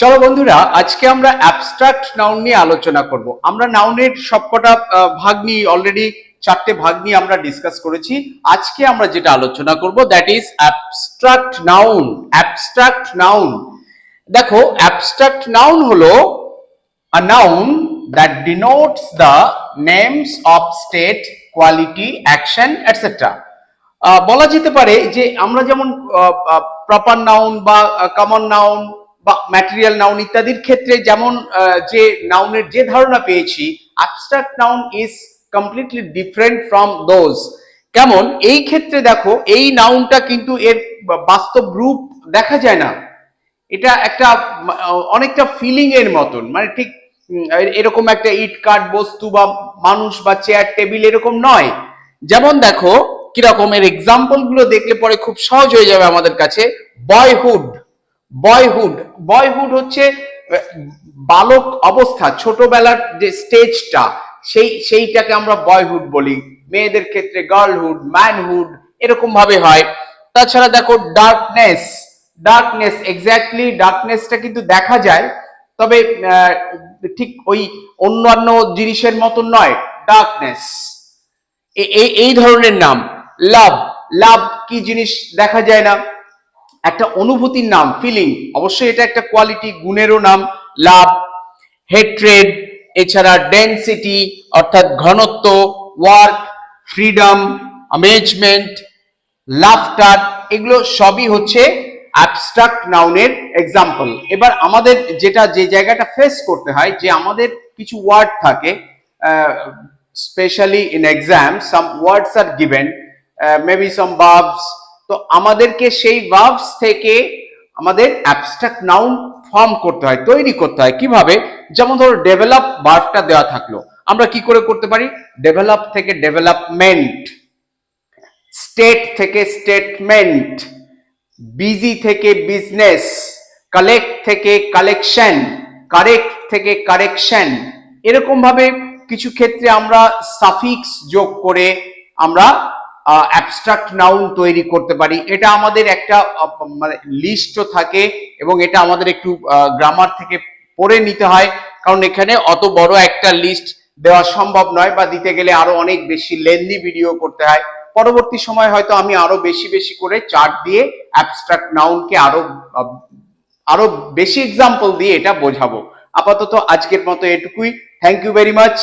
চলো বন্ধুরা, আজকে আমরা অ্যাবস্ট্রাক্ট নাউন নিয়ে আলোচনা করব। আমরা নাউনের সবকটা ভাগ নিয়ে অলরেডি 4টে ভাগ নিয়ে আমরা ডিসকাস করেছি। আজকে আমরা যেটা আলোচনা করব that is abstract noun. Abstract noun, দেখো অ্যাবস্ট্রাক্ট নাউন হলো a noun that denotes the names of state, quality, action, etc. বলা যেতে পারে যে আমরা যেমন প্রপার নাউন বা কমন নাউন বা ম্যাটেরিয়াল নাউন ইত্যাদির ক্ষেত্রে যেমন যে নাউনের যে ধারণা পেয়েছি, abstract noun is completely different from those. কেমন, এই ক্ষেত্রে দেখো এই নাউনটা কিন্তু এর বাস্তব রূপ দেখা যায় না। এটা একটা অনেকটা ফিলিং এর মতন, মানে ঠিক এরকম একটা ইট কাঠ বস্তু বা মানুষ বা চেয়ার টেবিল এরকম নয়। যেমন দেখো কিরকম, এর এক্সাম্পল গুলো দেখলে পরে খুব সহজ হয়ে যাবে আমাদের কাছে। বয়হুড, বয়হুড বয়হুড হচ্ছে বালক অবস্থা, ছোটবেলার যে স্টেজটা, সেইটাকে আমরা বয়হুড বলি। মেয়েদের ক্ষেত্রে গার্লহুড, ম্যানহুড এরকম ভাবে হয়। তাছাড়া দেখো ডার্কনেস, ডার্কনেস এক্স্যাক্টলি ডার্কনেসটা কিন্তু দেখা যায়, তবে ঠিক ওই অন্যান্য জিনিসের মতন নয়। ডার্কনেস এই ধরনের নাম। লাভ, লাভ কি জিনিস দেখা যায় না, একটা অনুভূতির নাম, ফিলিং। অবশ্যই এটা একটা কোয়ালিটি, গুণেরও নাম লাভ। হেট্রেড, এছাড়া ডেনসিটি অর্থাৎ ঘনত্ব, ওয়ার্ক, ফ্রিডম, অ্যামেজমেন্ট, লাফটার, এগুলো সবই হচ্ছে অ্যাবস্ট্রাক্ট নাউনের এক্সাম্পল। এবার আমাদের যেটা যে জায়গাটা ফেস করতে হয়, যে আমাদের কিছু ওয়ার্ড থাকে, specially in exam some words are given, maybe some verbs. তো আমাদেরকে সেই ভার্বস থেকে আমাদের অ্যাবস্ট্রাক্ট নাউন ফর্ম করতে হয়, তৈরি করতে হয়। কিভাবে? যেমন ধরো ডেভেলপ ভার্বটা দেওয়া থাকলো, আমরা কি করে করতে পারি? ডেভেলপ থেকে ডেভেলপমেন্ট, স্টেট থেকে স্টেটমেন্ট, বিজি থেকে বিজনেস, কালেক্ট থেকে কালেকশন, কারেক্ট থেকে কারেকশন। এরকম ভাবে কিছু ক্ষেত্রে আমরা সাফিক্স যোগ করে আমরা অ্যাবস্ট্রাক্ট নাউন তৈরি করতে পারি। এটা আমাদের একটা মানে লিস্টও থাকে, এবং এটা আমাদের একটু গ্রামার থেকে পড়ে নিতে হয়, কারণ এখানে অত বড় একটা লিস্ট দেওয়া সম্ভব নয়, বা দিতে গেলে আরো অনেক বেশি লেন্দি ভিডিও করতে হয়। পরবর্তী সময় হয়তো আমি আরো বেশি বেশি করে চার্ট দিয়ে অ্যাবস্ট্রাক্ট নাউনকে আরো বেশি এক্সাম্পল দিয়ে এটা বোঝাবো। আপাতত আজকের মতো এটুকুই। Thank you very much.